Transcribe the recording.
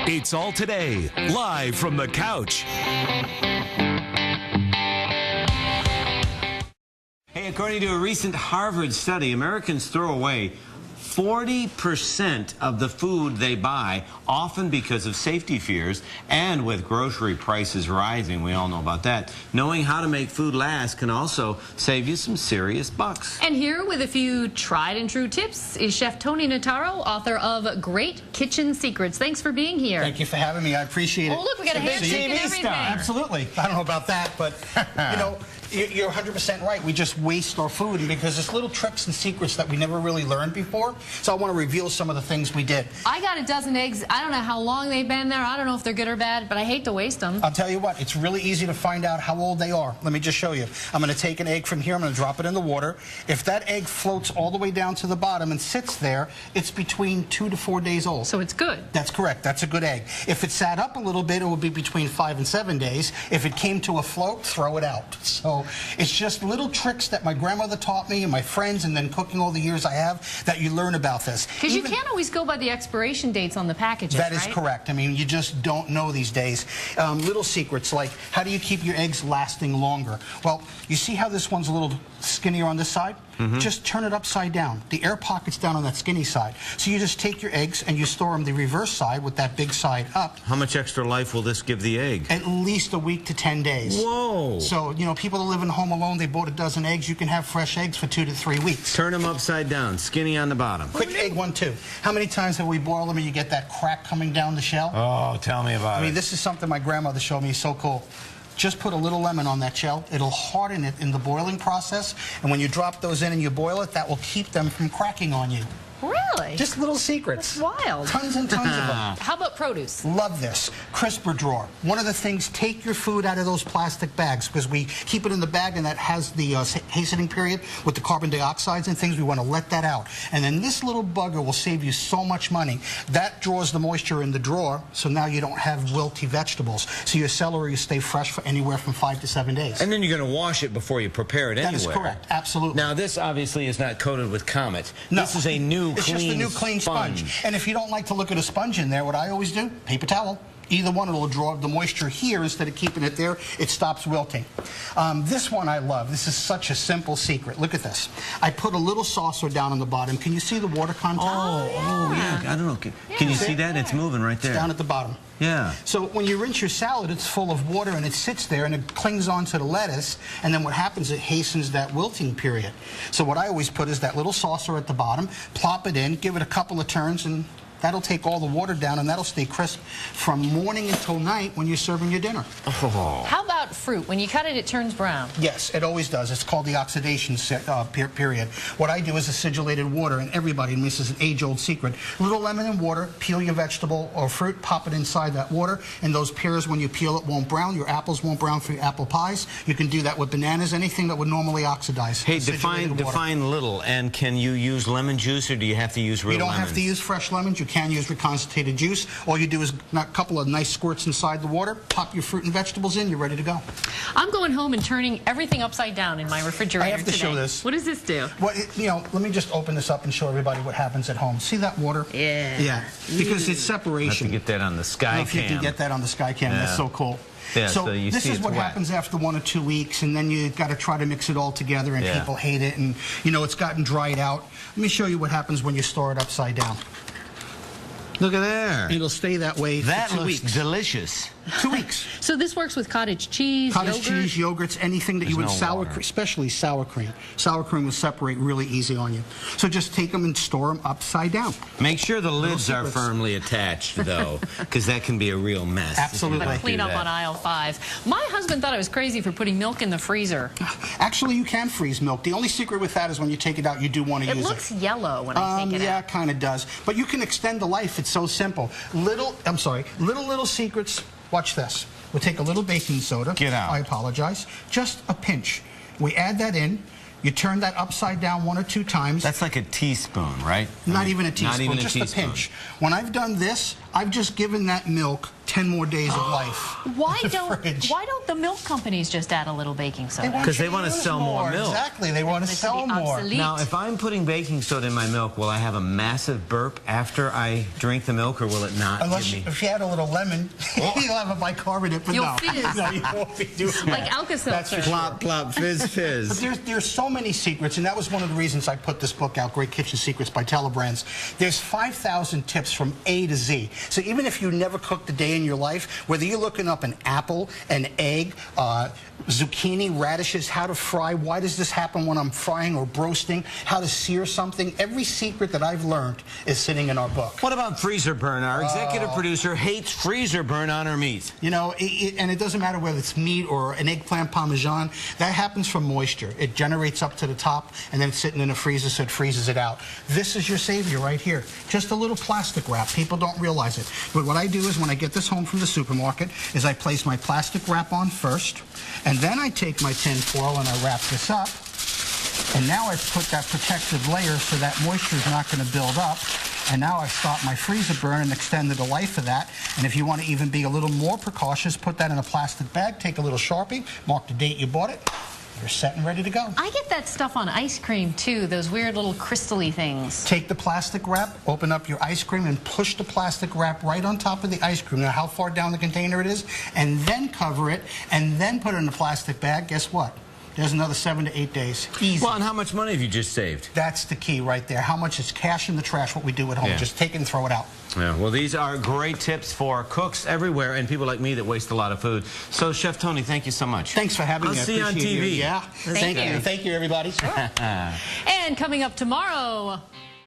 It's All Today, live from the couch. Hey, according to a recent Harvard study, Americans throw away 40% of the food they buy, often because of safety fears, and with grocery prices rising, we all know about that. Knowing how to make food last can also save you some serious bucks. And here with a few tried and true tips is Chef Tony Notaro, author of Great Kitchen Secrets. Thanks for being here. Thank you for having me. I appreciate it. Oh, look, we got a handshake and everything. Absolutely. I don't know about that, but, you know, you're 100% right. We just waste our food because there's little tricks and secrets that we never really learned before. So I want to reveal some of the things we did. I got a dozen eggs. I don't know how long they've been there. I don't know if they're good or bad, but I hate to waste them. I'll tell you what, it's really easy to find out how old they are. Let me just show you. I'm going to take an egg from here. I'm going to drop it in the water. If that egg floats all the way down to the bottom and sits there, it's between 2 to 4 days old. So it's good. That's correct. That's a good egg. If it sat up a little bit, it would be between 5 and 7 days. If it came to a float, throw it out. So it's just little tricks that my grandmother taught me and my friends, and then cooking all the years I have, that you learn about this. Because you can't always go by the expiration dates on the packages, That is right? correct. I mean, you just don't know these days. Little secrets like, how do you keep your eggs lasting longer? Well, you see how this one's a little skinnier on this side? Just turn it upside down. The air pocket's down on that skinny side. So you just take your eggs and you store them the reverse side with that big side up. How much extra life will this give the egg? At least a week to 10 days. Whoa! So, you know, people that live in home alone, they bought a dozen eggs. You can have fresh eggs for 2 to 3 weeks. Turn them upside down, skinny on the bottom. Quick egg 1, 2. How many times have we boiled them and you get that crack coming down the shell? Oh, tell me about it. I mean, this is something my grandmother showed me. So cool. Just put a little lemon on that shell. It'll harden it in the boiling process. And when you drop those in and you boil it, that will keep them from cracking on you. Really? Just little secrets. That's wild. Tons and tons of them. How about produce? Love this. Crisper drawer. One of the things, take your food out of those plastic bags, because we keep it in the bag and that has the hastening period with the carbon dioxides and things. We want to let that out. And then this little bugger will save you so much money. That draws the moisture in the drawer, so now you don't have wilty vegetables. So your celery will stay fresh for anywhere from 5 to 7 days. And then you're going to wash it before you prepare it anyway. That is correct. Absolutely. Now, this obviously is not coated with Comet. No. This is a new It's just a new clean sponge. And if you don't like to look at a sponge in there, what I always do, paper towel. Either one, it'll draw the moisture here instead of keeping it there. It stops wilting. This one I love. This is such a simple secret. Look at this. I put a little saucer down on the bottom. Can you see the water content? Oh, yeah. I don't know. Can you see that? It's moving right there. It's down at the bottom. Yeah. So when you rinse your salad, it's full of water and it sits there and it clings onto the lettuce, and then what happens, it hastens that wilting period. So what I always put is that little saucer at the bottom, plop it in, give it a couple of turns, and that'll take all the water down, and that'll stay crisp from morning until night when you're serving your dinner. Oh. How about fruit? When you cut it, it turns brown. Yes, it always does. It's called the oxidation period. What I do is acidulated water, and everybody, and this is an age-old secret, a little lemon and water, peel your vegetable or fruit, pop it inside that water, and those pears, when you peel it, won't brown. Your apples won't brown for your apple pies. You can do that with bananas, anything that would normally oxidize. Hey, define little, and can you use lemon juice, or do you have to use real lemons? You don't have to use fresh lemons. You can use reconstituted juice. All you do is a couple of nice squirts inside the water, pop your fruit and vegetables in, you're ready to go. I'm going home and turning everything upside down in my refrigerator I have to today. show this. What does this do? Well, you know, let me just open this up and show everybody what happens at home. See that water? Yeah. Yeah, because it's separation. I have to get that on the sky I don't know if you cam. can get that on the sky cam. Yeah. That's so cool. Yeah, so you this see is it's what wet. happens after 1 or 2 weeks, and then you got to try to mix it all together, and Yeah. people hate it, and you know it's gotten dried out. Let me show you what happens when you store it upside down. Look at there. It'll stay that way That for 2 looks weeks. delicious. 2 weeks. So this works with cottage cheese, Cottage yogurt? cheese, yogurts, anything that you would, There's no water. especially sour cream. Sour cream will separate really easy on you. So just take them and store them upside down. Make sure the lids are secrets. firmly attached, though, because that can be a real mess. Absolutely. if you don't Clean do up that. on aisle 5. My husband thought I was crazy for putting milk in the freezer. Actually, you can freeze milk. The only secret with that is when you take it out, you do want to use it. It looks yellow when I take it Yeah, out. it kind of does. But you can extend the life. It's so simple. Little secrets. Watch this. We'll take a little baking soda. Get out. I apologize. Just a pinch. We add that in. You turn that upside down 1 or 2 times. That's like a teaspoon, right? Not even a teaspoon, Not even just a teaspoon. pinch. When I've done this, I've just given that milk 10 more days of life. Why in the don't fridge. the milk companies just add a little baking soda? Because they want to sell more milk. Exactly, they want to It's sell more. obsolete. Now, if I'm putting baking soda in my milk, will I have a massive burp after I drink the milk, or will it not Unless give me... if you add a little lemon, you'll have a bicarbonate, but You'll no. fizz. No, you won't be doing that. Like Alka-Seltzer. That's for sure. Plop, plop, fizz, But fizz. there's so many secrets, and that was one of the reasons I put this book out, Great Kitchen Secrets by Telebrands. There's 5,000 tips from A to Z. So even if you never cooked a day in your life, whether you're looking up an apple, an egg, zucchini, radishes, how to fry, why does this happen when I'm frying or broasting, how to sear something, every secret that I've learned is sitting in our book. What about freezer burn? Our executive producer hates freezer burn on her meat. You know, and it doesn't matter whether it's meat or an eggplant parmesan, that happens from moisture. It generates up to the top, and then it's sitting in the freezer, so it freezes it out. This is your savior right here. Just a little plastic wrap. People don't realize it. But what I do is when I get this home from the supermarket is I place my plastic wrap on first, and then I take my tin foil and I wrap this up. And now I've put that protective layer so that moisture is not going to build up. And now I've stopped my freezer burn and extended the life of that. And if you want to even be a little more precautious, put that in a plastic bag, take a little Sharpie, mark the date you bought it. You're set and ready to go. I get that stuff on ice cream, too, those weird little crystal-y things. Take the plastic wrap, open up your ice cream, and push the plastic wrap right on top of the ice cream. Now, how far down the container it is, and then cover it, and then put it in a plastic bag. Guess what? There's another 7 to 8 days. Easy. Well, and how much money have you just saved? That's the key right there. How much is cash in the trash, what we do at home. Yeah. Just take it and throw it out. Yeah, well, these are great tips for cooks everywhere and people like me that waste a lot of food. So, Chef Tony, thank you so much. Thanks for having me. I'll I see you on appreciate TV. Yeah. Thank you. Thank you, everybody. And coming up tomorrow...